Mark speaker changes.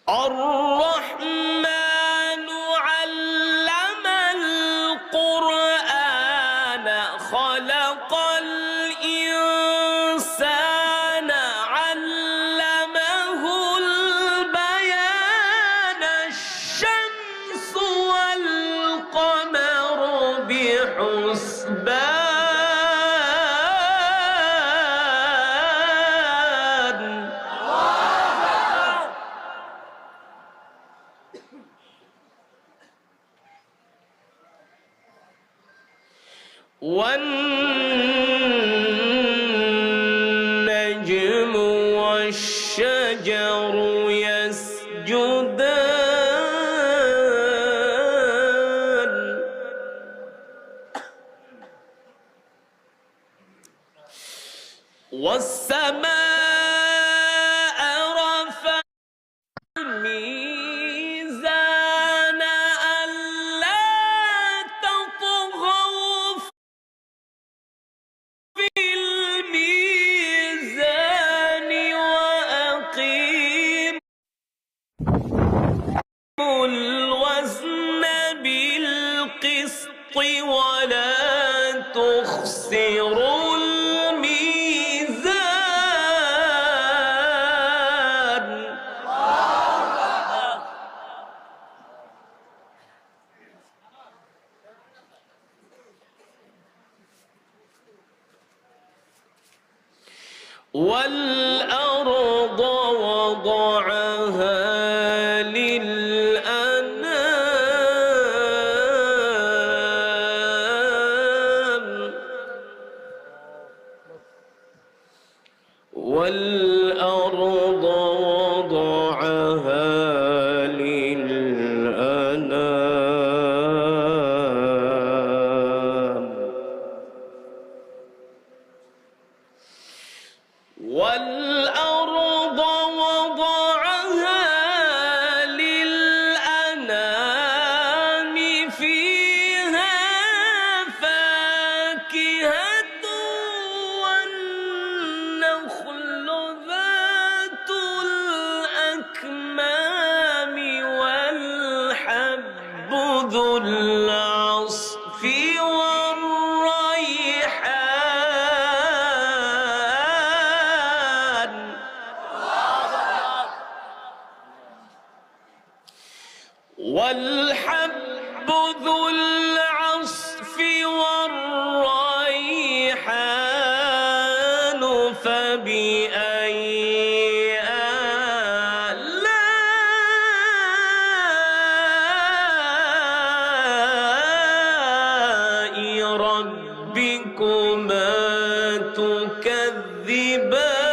Speaker 1: الرحمن علم القرآن خلق الإنسان علمه البيان الشمس والقمر بحسبان والنجم والشجر يسجدان والسماء رفعها الميزان ألا تطغوا في الميزان وأقيموا الوزن بالقسط ولا تخسروا الميزان والأرض وضعها للأنام والأرض وضعها للأنام والأرض وضعها للأنام فيها فاكهة والنخل ذات الأكمام والحب ذو العصف والريحان والحب ذو العصف والريحان فبأي آلاء ربكما تكذبان